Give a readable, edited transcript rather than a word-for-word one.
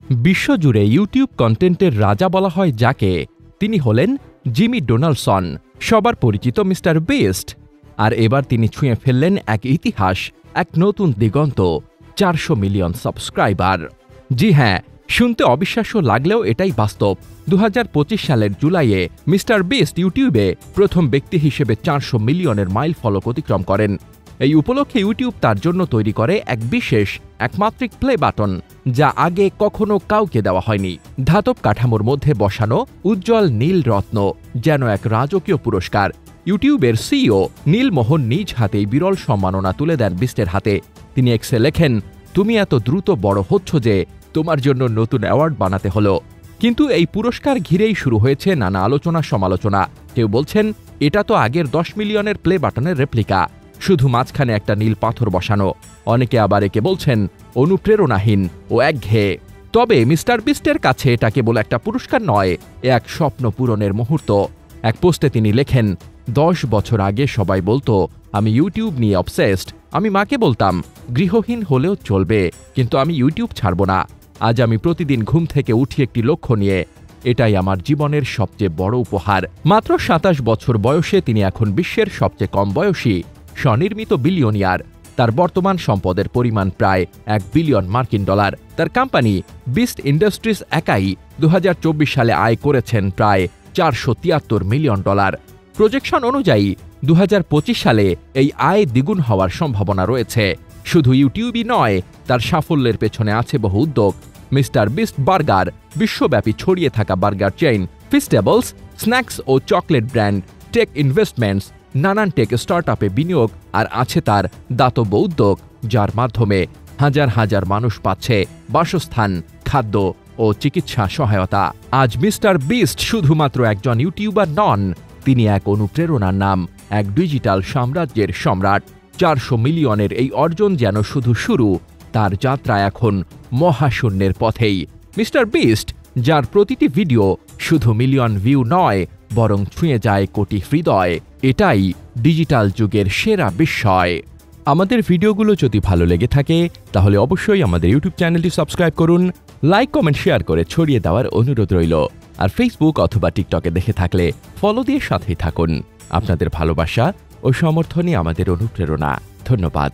বিশ্বজুড়ে ইউটিউব কন্টেন্টের রাজা বলা হয় যাকে, তিনি হলেন জিমি ডোনাল্ডসন, সবার পরিচিত মিস্টার বিস্ট। আর এবার তিনি ছুঁয়ে ফেললেন এক ইতিহাস, এক নতুন দিগন্ত, 400 মিলিয়ন সাবস্ক্রাইবার। জি হ্যাঁ, শুনতে অবিশ্বাস্য লাগলেও এটাই বাস্তব। 2025 সালের জুলাইয়ে মিস্টার বিস্ট ইউটিউবে প্রথম ব্যক্তি হিসেবে 400 মিলিয়নের মাইল ফলক অতিক্রম করেন। এই উপলক্ষে ইউটিউব তার জন্য তৈরি করে এক বিশেষ একমাত্রিক প্লে বাটন, যা আগে কখনো কাউকে দেওয়া হয়নি। ধাতব কাঠামোর মধ্যে বসানো উজ্জ্বল নীল রত্ন, যেন এক রাজকীয় পুরস্কার। ইউটিউবের সিইও নীল মোহন নিজ হাতেই বিরল সম্মাননা তুলে দেন বিস্টের হাতে। তিনি এক্সে লেখেন, তুমি এত দ্রুত বড় হচ্ছ যে তোমার জন্য নতুন অ্যাওয়ার্ড বানাতে হলো। কিন্তু এই পুরস্কার ঘিরেই শুরু হয়েছে নানা আলোচনা সমালোচনা। কেউ বলছেন এটা তো আগের 10 মিলিয়নের প্লে বাটনের রেপ্লিকা, শুধু মাঝখানে একটা নীল পাথর বসানো। অনেকে আবার একে বলছেন অনুপ্রেরণাহীন ও একঘেয়ে। তবে মিস্টার বিস্টের কাছে এটা কেবল একটা পুরস্কার নয়, এক স্বপ্ন পূরণের মুহূর্ত। এক পোস্টে তিনি লেখেন, 10 বছর আগে সবাই বলতো আমি ইউটিউব নিয়ে অবসেসড। আমি মাকে বলতাম গৃহহীন হলেও চলবে, কিন্তু আমি ইউটিউব ছাড়ব না। আজ আমি প্রতিদিন ঘুম থেকে উঠি একটি লক্ষ্য নিয়ে। এটাই আমার জীবনের সবচেয়ে বড় উপহার। মাত্র 27 বছর বয়সে তিনি এখন বিশ্বের সবচেয়ে কম বয়সী স্বনির্মিত বিলিয়নিয়ার। তার বর্তমান সম্পদের পরিমাণ প্রায় $1 বিলিয়ন। তার কোম্পানি বিস্ট ইন্ডাস্ট্রিজ একাই 2024 সালে আয় করেছেন প্রায় $473 মিলিয়ন। প্রজেকশন অনুযায়ী 2025 সালে এই আয় দ্বিগুণ হওয়ার সম্ভাবনা রয়েছে। শুধু ইউটিউবই নয়, তার সাফল্যের পেছনে আছে বহু উদ্যোগ। মিস্টার বিস্ট বার্গার, বিশ্বব্যাপী ছড়িয়ে থাকা বার্গার চেইন, ফিস্টেবলস, স্ন্যাক্স ও চকলেট ব্র্যান্ড, টেক ইনভেস্টমেন্টস, নানান টেক স্টার্টআপে বিনিয়োগ, আর আছে তার দাতব্য উদ্যোগ, যার মাধ্যমে হাজার হাজার মানুষ পাচ্ছে বাসস্থান, খাদ্য ও চিকিৎসা সহায়তা। আজ মিস্টার বিস্ট শুধুমাত্র একজন ইউটিউবার নন, তিনি এক অনুপ্রেরণার নাম, এক ডিজিটাল সাম্রাজ্যের সম্রাট। 400 মিলিয়নের এই অর্জন যেন শুধু শুরু, তার যাত্রা এখন মহাশূন্যের পথেই। মিস্টার বিস্ট, যার প্রতিটি ভিডিও শুধু মিলিয়ন ভিউ নয়, বরং ছুঁয়ে যায় কোটি হৃদয়, এটাই ডিজিটাল যুগের সেরা বিস্ময়। আমাদের ভিডিওগুলো যদি ভালো লেগে থাকে তাহলে অবশ্যই আমাদের ইউটিউব চ্যানেলটি সাবস্ক্রাইব করুন, লাইক, কমেন্ট, শেয়ার করে ছড়িয়ে দেওয়ার অনুরোধ রইল। আর ফেসবুক অথবা টিকটকে দেখে থাকলে ফলো দিয়ে সাথেই থাকুন। আপনাদের ভালোবাসা ও সমর্থনই আমাদের অনুপ্রেরণা। ধন্যবাদ।